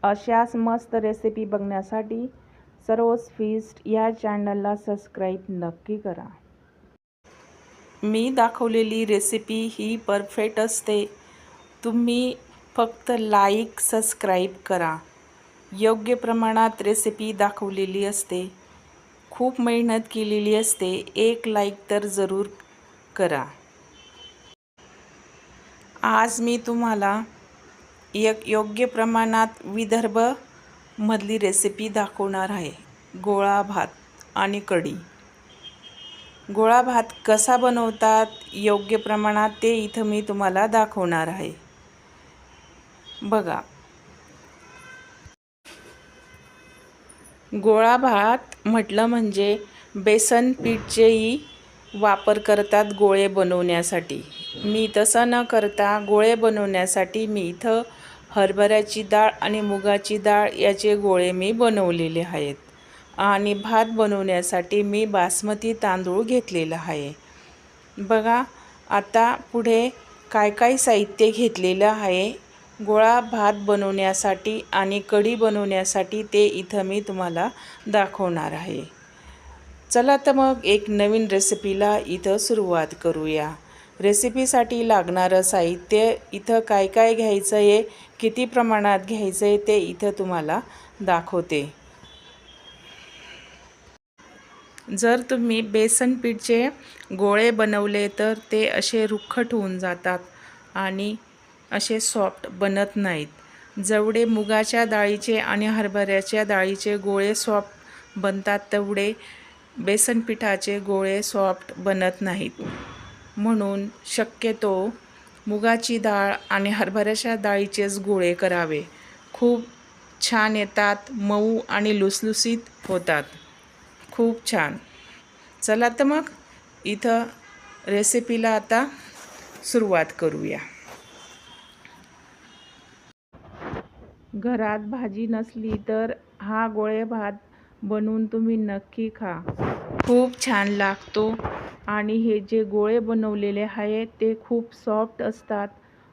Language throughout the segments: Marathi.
अशाच मस्त रेसिपी बघण्यासाठी सरोज फीस्ट या चॅनलला सबस्क्राईब नक्की करा। मी दाखवलेली रेसिपी ही परफेक्ट असते। तुम्ही फक्त लाईक सबस्क्राईब करा। योग्य प्रमाणात रेसिपी दाखवलेली असते, खूप मेहनत केलेली असते। एक लाईक तर जरूर करा। आज मी तुम्हाला एक योग्य प्रमाणात विदर्भ मधली रेसिपी दाखवणार आहे, गोळा भात आणि कढी। गोळा भात कसा बनवतात योग्य प्रमाणात ते इथं मी तुम्हाला दाखवणार आहे। बघा, गोळा भात म्हटलं म्हणजे बेसन पीठचेही वापर करतात गोळे बनवण्यासाठी। मी तसं न करता गोळे बनवण्यासाठी मी इथं हरभऱ्याची डाळ आणि मुगाची डाळ याचे गोळे मी बनवलेले आहेत। आणि भात बनवण्यासाठी मी बासमती तांदूळ घेतलेला आहे। बघा, आता पुढे काय काय साहित्य घेतलेलं आहे गोळा भात बनवण्यासाठी आणि कढी बनवण्यासाठी ते इथं मी तुम्हाला दाखवणार आहे। चला तर मग एक नवीन रेसिपीला इथं सुरुवात करूया। रेसिपीसाठी लागणारं साहित्य इथं काय काय घ्यायचं आहे, किती प्रमाणात घ्यायचं आहे ते इथं तुम्हाला दाखवते। जर तुम्ही बेसन पीठचे गोळे बनवले तर ते असे रुखट होऊन जातात आणि असे सॉफ्ट बनत नाहीत। जेवढे मुगाच्या डाळीचे आणि हरभऱ्याच्या डाळीचे गोळे सॉफ्ट बनतात तेवढे बेसन पिठाचे गोळे सॉफ्ट बनत नाहीत। म्हणून शक्यतो मुगाची डाळ आणि हरभऱ्याच्या डाळीचेच गोळे करावे, खूप छान येतात, मऊ आणि लुसलुसीत होतात, खूप छान। चला तर मग इथं रेसिपीला आता सुरुवात करूया। घरात भाजी नसली तर हा गोळे भात बनवून तुम्ही नक्की खा, खूप छान लागतो। आणि हे जे गोळे बनवलेले आहेत ते खूप सॉफ्ट असतात,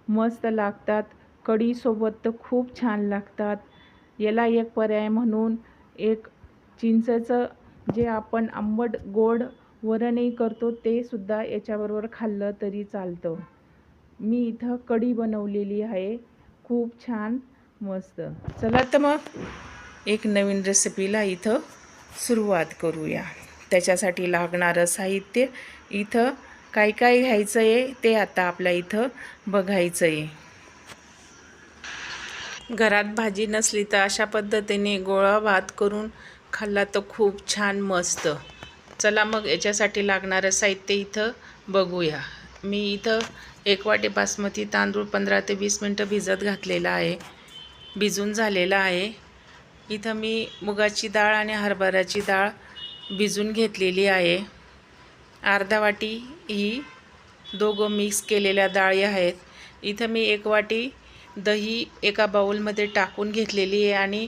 मस्त लागतात। कढीसोबत तर खूप छान लागतात। याला एक पर्याय म्हणून एक चिंचेचं जे आपण आंबट गोड वरणही करतो ते सुद्धा याच्याबरोबर खाल्लं तरी चालतं। मी इथं कढी बनवलेली आहे, खूप छान मस्त। चला तर मग एक नवीन रेसिपीला इथं सुरुवात करूया। त्याच्यासाठी लागणारं साहित्य इथं काय काय घ्यायचं आहे ते आता आपल्या इथं बघायचं आहे। घरात भाजी नसली तर अशा पद्धतीने गोळा भात करून खाल्ला तर खूप छान मस्त। चला मग याच्यासाठी लागणारं साहित्य इथं बघूया। मी इथं 1 वाटी बासमती तांदूळ 15 ते 20 मिनटं भिजत घातलेला आहे, भिजून झालेला आहे। इथं मी मुगाची डाळ आणि हरभऱ्याची डाळ भिजून घेतलेली आहे। अर्धा वाटी ही दोघं मिक्स केलेल्या डाळी आहेत। इथं मी 1 वाटी दही एका बाउलमध्ये टाकून घेतलेली आहे आणि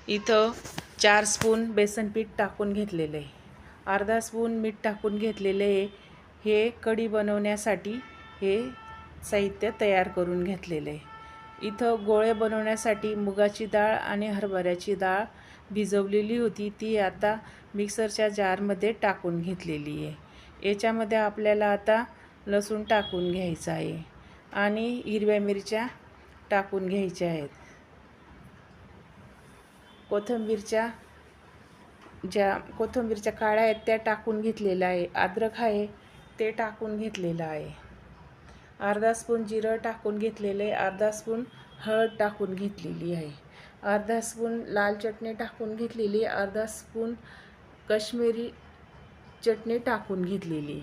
इथं 4 स्पून बेसन पीठ टाकून घेतलेलं आहे, अर्धा स्पून मीठ टाकून घेतलेले आहे। हे कढी बनवण्यासाठी हे साहित्य तयार करून घेतलेलं आहे। इथं गोळे बनवण्यासाठी मुगाची डाळ आणि हरभऱ्याची डाळ भिजवलेली होती, ती आता मिक्सरच्या जारमध्ये टाकून घेतलेली आहे। याच्यामध्ये आपल्याला आता लसूण टाकून घ्यायचा आहे आणि हिरव्या मिरच्या टाकून घ्यायच्या आहेत। कोथिंबीरच्या काळ्या आहेत त्या टाकून घेतलेल्या आहे। अद्रक आहे ते टाकून घेतलेलं आहे। अर्धा स्पून जिरं टाकून घेतलेलं आहे, अर्धा स्पून हळद टाकून घेतलेली आहे, अर्धा स्पून लाल चटणी टाकून घेतलेली, अर्धा स्पून काश्मीरी चटणी टाकून घेतलेली,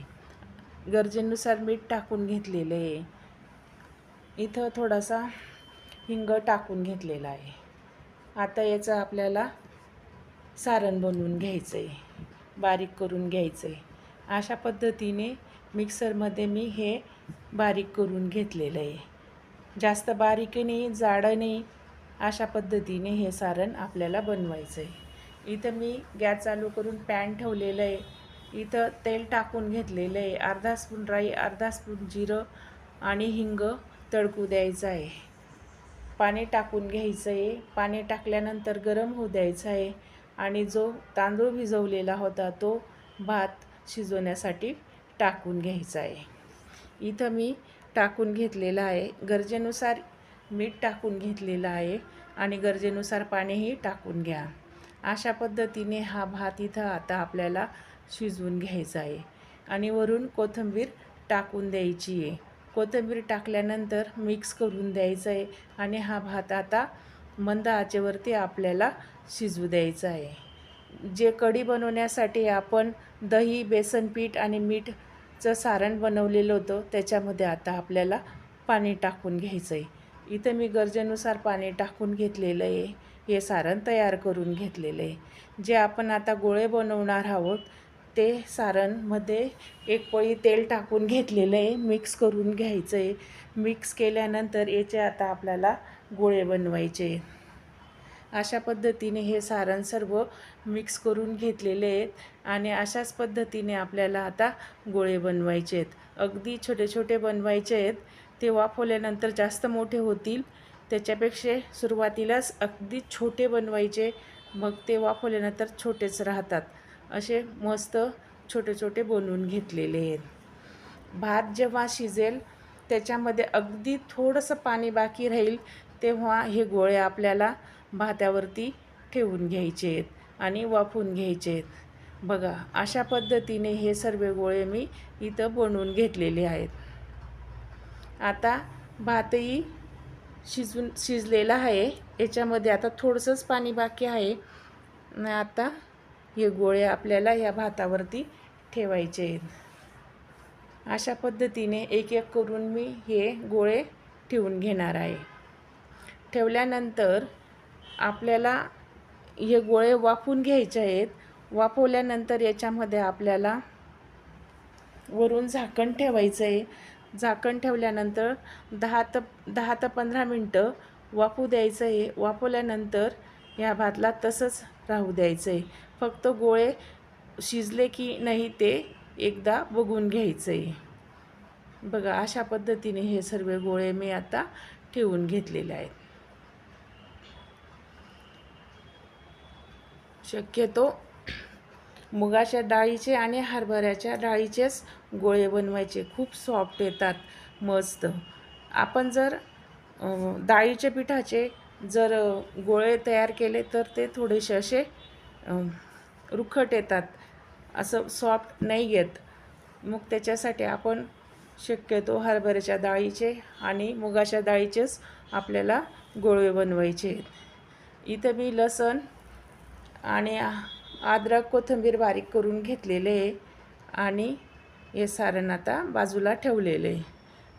गरजेनुसार मीठ टाकून घेतलेलं आहे। इथं थोडासा हिंग टाकून घेतलेला आहे। आता याचं आपल्याला सारण बनवून घ्यायचं आहे, बारीक करून घ्यायचं आहे। अशा पद्धतीने मिक्सरमध्ये मी हे बारीक करून घेतलेलं आहे, जास्त बारीक नाही जाडं नाही, अशा पद्धतीने हे सारण आपल्याला बनवायचं आहे। इथं मी गॅस चालू करून पॅन ठेवलेलं आहे, इथं तेल टाकून घेतलेलं आहे, अर्धा स्पून राई, अर्धा स्पून जिरं आणि हिंग तडकू द्यायचं आहे। पाणी टाकून घ्यायचं आहे. पाणी टाकल्यानंतर गरम होऊ द्यायचं आहे आणि जो तांदूळ भिजवलेला होता तो भात शिजवण्यासाठी टाकून घ्यायचा आहे. इथं मी टाकून घेतलेला आहे. गरजेनुसार मीठ टाकून घेतलेलं आहे आणि गरजेनुसार पाणीही टाकून घ्या. अशा पद्धतीने हा भात इथं आता आपल्याला शिजवून घ्यायचा आहे आणि वरून कोथिंबीर टाकून द्यायची आहे. कोथिंबीर टाकल्यानंतर मिक्स करून द्यायचं आहे आणि हा भात आता मंद आचेवरती आपल्याला शिजवू द्यायचा आहे. जे कढी बनवण्यासाठी आपण दही, बेसन पीठ आणि मीठचं सारण बनवलेलं होतं त्याच्यामध्ये आता आपल्याला पाणी टाकून घ्यायचं आहे. इथं मी गरजेनुसार पाणी टाकून घेतलेलं आहे. हे सारण तयार करून घेतलेलं आहे. जे आपण आता गोळे बनवणार आहोत ते सारणमध्ये एक पळी तेल टाकून घेतलेलं आहे. मिक्स करून घ्यायचं आहे. मिक्स केल्यानंतर याचे आता आपल्याला गोळे बनवायचे आहेत. अशा पद्धतीने हे सारण सर्व मिक्स करून घेतलेले आहेत आणि अशाच पद्धतीने आपल्याला आता गोळे बनवायचे आहेत. अगदी छोटे छोटे बनवायचे आहेत. ते वाफवल्यानंतर जास्त मोठे होतील. त्याच्यापेक्षा सुरुवातीलाच अगदी छोटे बनवायचे, मग ते वाफवल्यानंतर छोटेच राहतात. असे मस्त छोटे छोटे बनवून घेतलेले आहेत. भात जेव्हा शिजेल त्याच्यामध्ये अगदी थोडंसं पाणी बाकी राहील तेव्हा हे गोळे आपल्याला भातावरती ठेवून घ्यायचे आहेत आणि वाफवून घ्यायचे आहेत. बघा, अशा पद्धतीने हे सर्व गोळे मी इथं बनवून घेतलेले आहेत. आता भातही शिजलेला आहे. याच्यामध्ये आता थोडंसंच पाणी बाकी आहे. आता हे गोळे आपल्याला या भातावरती ठेवायचे आहेत. अशा पद्धतीने एक एक करून मी हे गोळे ठेवून घेणार आहे. ठेवल्यानंतर आपल्याला हे गोळे वाफवून घ्यायचे आहेत. वाफवल्यानंतर याच्यामध्ये आपल्याला वरून झाकण ठेवायचं आहे. झाकण ठेवल्यानंतर 10 ते 15 मिनटं वाफू द्यायचं आहे. वाफवल्यानंतर या भातला तसंच राहू द्यायचं आहे. फक्त गोळे शिजले की नाही ते एकदा बघून घ्यायचं आहे. बघा, अशा पद्धतीने हे सर्व गोळे मी आता ठेवून घेतलेले आहेत. शक्यतो मुगाच्या डाळीचे आणि हरभऱ्याच्या डाळीचेच गोळे बनवायचे. खूप सॉफ्ट येतात, मस्त. आपण जर डाळीच्या पिठाचे जर गोळे तयार केले तर ते थोडेसे असे रुखट येतात, असं सॉफ्ट नाही येत. मग त्याच्यासाठी आपण शक्यतो हरभऱ्याच्या डाळीचे आणि मुगाच्या डाळीचेच आपल्याला गोळे बनवायचे. इथं मी लसूण आणि अद्रक, कोथिंबीर बारीक करून घेतलेले आहे आणि हे सारण आता बाजूला ठेवलेले आहे.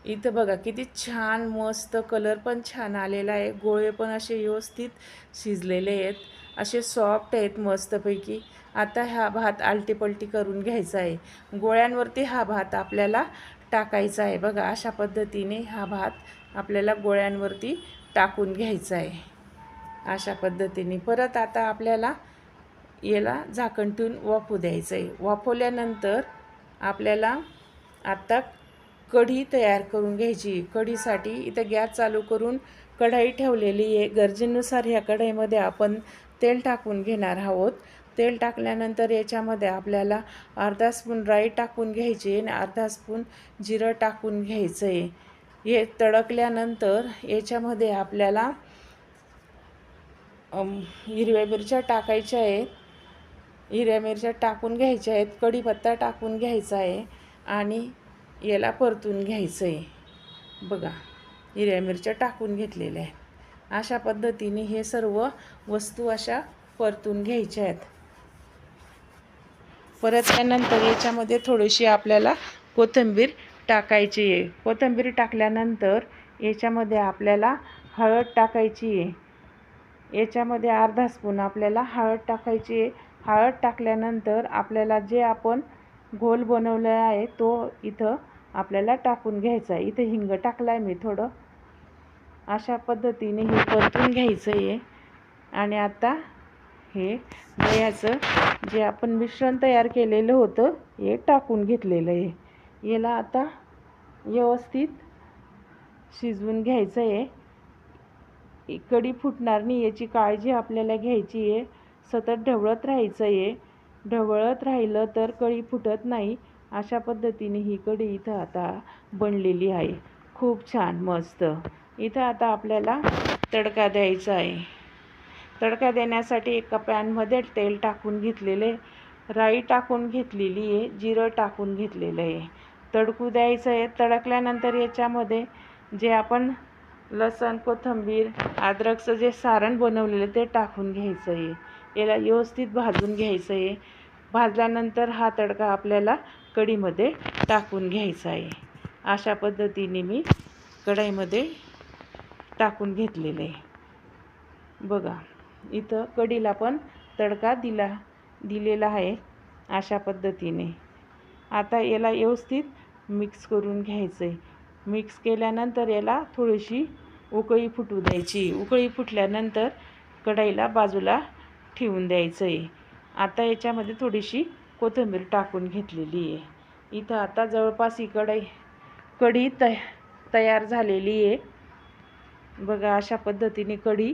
इथं बघा किती छान मस्त कलर पण छान आलेला आहे. गोळे पण असे व्यवस्थित शिजलेले आहेत, असे सॉफ्ट आहेत मस्तपैकी. आता हा भात आलटीपलटी करून घ्यायचा आहे. गोळ्यांवरती हा भात आपल्याला टाकायचा आहे. बघा, अशा पद्धतीने हा भात आपल्याला गोळ्यांवरती टाकून घ्यायचा आहे. अशा पद्धतीने परत आता आपल्याला याला झाकण ठेवून वाफू द्यायचं आहे. वाफवल्यानंतर आपल्याला आता कढी तयार करून घ्यायची. कढीसाठी इथं गॅस चालू करून कढई ठेवलेली आहे. गरजेनुसार ह्या कढईमध्ये आपण तेल टाकून घेणार आहोत. तेल टाकल्यानंतर याच्यामध्ये आपल्याला अर्धा स्पून राई टाकून घ्यायची आणि अर्धा स्पून जिरं टाकून घ्यायचं आहे. हे तडकल्यानंतर याच्यामध्ये आपल्याला हिरव्या मिरच्या टाकायच्या आहेत. हिरव्या मिरच्या टाकून घ्यायच्या आहेत. कढीपत्ता टाकून घ्यायचा आहे आणि याला परतून घ्यायचं आहे. बघा, हिरव्या मिरच्या टाकून घेतलेल्या आहेत. अशा पद्धतीने हे सर्व वस्तू अशा परतून घ्यायच्या आहेत. परतल्यानंतर याच्यामध्ये थोडीशी आपल्याला कोथिंबीर टाकायची आहे. कोथिंबीर टाकल्यानंतर याच्यामध्ये आपल्याला हळद टाकायची आहे. याच्यामध्ये अर्धा स्पून आपल्याला हळद टाकायची आहे. हळद टाकल्यानंतर आपल्याला जे आपण घोल बनवला आहे तो इथं आपल्याला टाकून घ्यायचा आहे. इथं हिंग टाकला आहे मी थोडं. अशा पद्धतीने हे परतून घ्यायचं आहे आणि आता हे दह्याचं जे आपण मिश्रण तयार केलेलं होतं हे टाकून घेतलेलं आहे. याला आता व्यवस्थित शिजवून घ्यायचं आहे. कढी फुटणार नाही याची काळजी आपल्याला घ्यायची आहे. सतत ढवळत राहायचं आहे. ढवळत राहिलं तर कढी फुटत नाही. अशा पद्धतीने ही कढी इथं आता बनलेली आहे. खूप छान मस्त. इथं आता आपल्याला तडका द्यायचा आहे. तडका देण्यासाठी एका पॅनमध्ये तेल टाकून घेतलेले, राई टाकून घेतलेली आहे, जिरं टाकून घेतलेलं आहे. तडकू द्यायचं आहे. तडकल्यानंतर याच्यामध्ये जे आपण लसण, कोथिंबीर, अद्रकचं जे सारण बनवलेलं ते टाकून घ्यायचं आहे. याला व्यवस्थित भाजून घ्यायचं आहे. भाजल्यानंतर हा तडका आपल्याला कढीमध्ये टाकून घ्यायचा आहे. अशा पद्धतीने मी कढईमध्ये टाकून घेतलेलं आहे. बघा, इथं कढीला पण तडका दिलेला आहे अशा पद्धतीने. आता याला व्यवस्थित मिक्स करून घ्यायचं आहे. मिक्स केल्यानंतर याला थोडीशी उकळी फुटू द्यायची. उकळी फुटल्यानंतर कढईला बाजूला ठेवून द्यायचं आहे. आता याच्यामध्ये थोडीशी कोथिंबीर टाकून घेतलेली आहे. इथं आता जवळपास ही कढी तयार झालेली आहे. बघा, अशा पद्धतीने कढी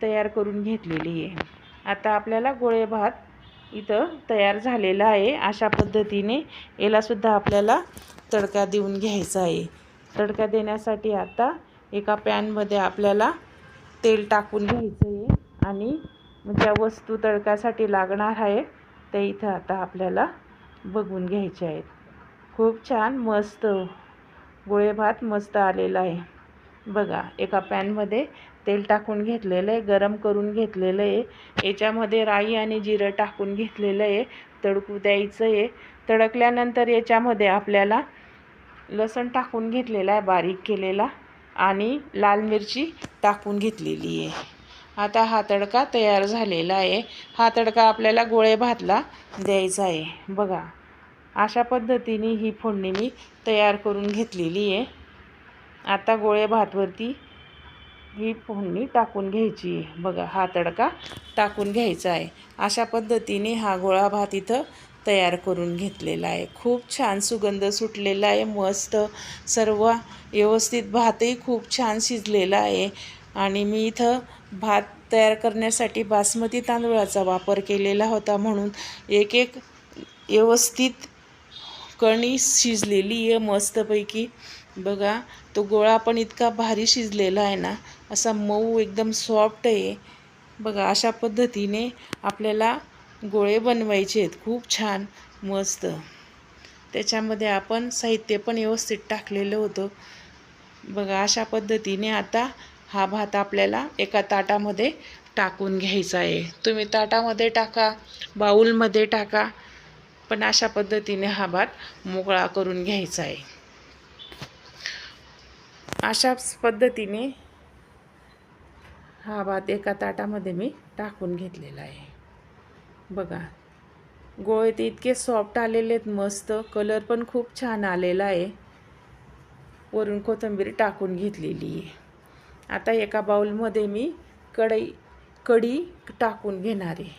तयार करून घेतलेली आहे. आता आपल्याला गोळे भात इथं तयार झालेला आहे. अशा पद्धतीने यालासुद्धा आपल्याला तडका देऊन घ्यायचा आहे. तडका देण्यासाठी आता एका पॅनमध्ये आपल्याला तेल टाकून घ्यायचं आहे आणि ज्या वस्तू तडकासाठी लागणार आहे ते इथं आता आपल्याला बघून घ्यायचे आहेत. खूप छान मस्त गोळे भात मस्त आलेला आहे. बघा, एका पॅनमध्ये तेल टाकून घेतलेलं आहे, गरम करून घेतलेलं आहे. याच्यामध्ये राई आणि जिरं टाकून घेतलेलं आहे. तडकू द्यायचं आहे. तडकल्यानंतर याच्यामध्ये आपल्याला लसण टाकून घेतलेला आहे बारीक केलेला आणि लाल मिरची टाकून घेतलेली आहे. आता हा तडका तयार झालेला आहे. हा तडका आपल्याला गोळे भातला द्यायचा आहे. बघा, अशा पद्धतीने ही फोडणी मी तयार करून घेतलेली आहे. आता गोळे भातवरती ही फोडणी टाकून घ्यायची आहे. बघा, हा तडका टाकून घ्यायचा आहे. अशा पद्धतीने हा गोळा भात इथं तयार करून घेतलेला आहे. खूप छान सुगंध सुटलेला आहे. मस्त सर्व व्यवस्थित, भातही खूप छान शिजलेला आहे. आणि मी इथं भात तयार करण्यासाठी बासमती तांदूळाचा वापर केलेला होता, म्हणून एक व्यवस्थित कणीक शिजलेली आहे मस्तपैकी. बघा, तो गोळा पण इतका भारी शिजलेला आहे ना, असा मऊ एकदम सॉफ्ट आहे. बघा, अशा पद्धतीने आपल्याला गोळे बनवायचे आहेत. खूप छान मस्त. त्याच्यामध्ये आपण साहित्य पण व्यवस्थित टाकलेलं होतं. बघा, अशा पद्धतीने आता हा भात आपल्याला एका ताटामध्ये टाकून घ्यायचा आहे. तुम्ही ताटामध्ये टाका, बाऊलमध्ये टाका, पण अशा पद्धतीने हा भात मोकळा करून घ्यायचा आहे. अशाच पद्धतीने हा भात एका ताटामध्ये मी टाकून घेतलेला आहे. बघा, गोळे ते इतके सॉफ्ट आलेले आहेत, मस्त कलर पण खूप छान आलेला आहे. वरून कोथिंबीर टाकून घेतलेली आहे. आता एका बाउलमध्ये मी कढी टाकून घेणार आहे.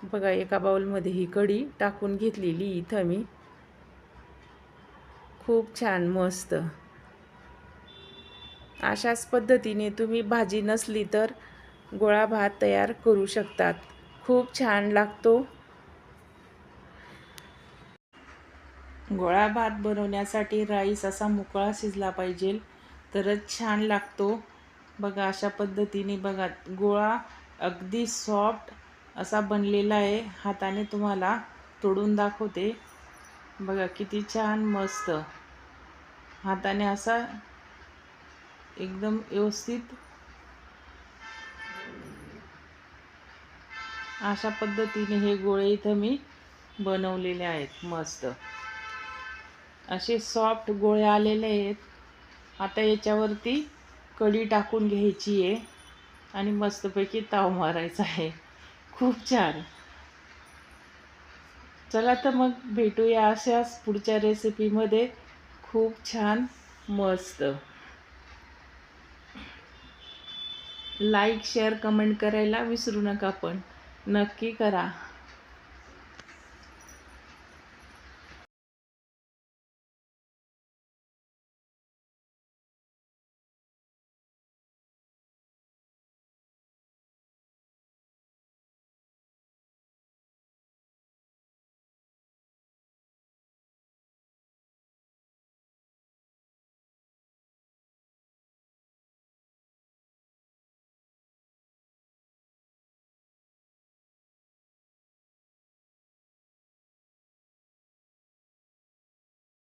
बघा, एका बाउलमध्ये ही कढी टाकून घेतलेली इथं मी. खूप छान मस्त. अशाच पद्धतीने तुम्ही भाजी नसली तर गोळा भात तयार करू शकतात. खूप छान लागतो. गोळा भात बनवण्यासाठी राईस असा मोकळा शिजला पाहिजे तरच छान लागतो. बघा, अशा पद्धतीने बघा, गोळा अगदी सॉफ्ट असा बनलेला आहे. हाताने तुम्हाला तोडून दाखवते. बघा, किती छान मस्त. हाताने असा एकदम व्यवस्थित अशा पद्धतीने हे गोळे इथं मी बनवलेले आहेत. मस्त असे सॉफ्ट गोळे आलेले आहेत. आता याच्यावरती कढी टाकून घ्यायची आहे आणि मस्तपैकी ताव मारायचा आहे. खूप छान. चला तर मग भेटूया अशाच पुढच्या रेसिपीमध्ये. खूप छान मस्त. लाईक, शेअर, कमेंट करायला विसरू नका, पण नक्की करा.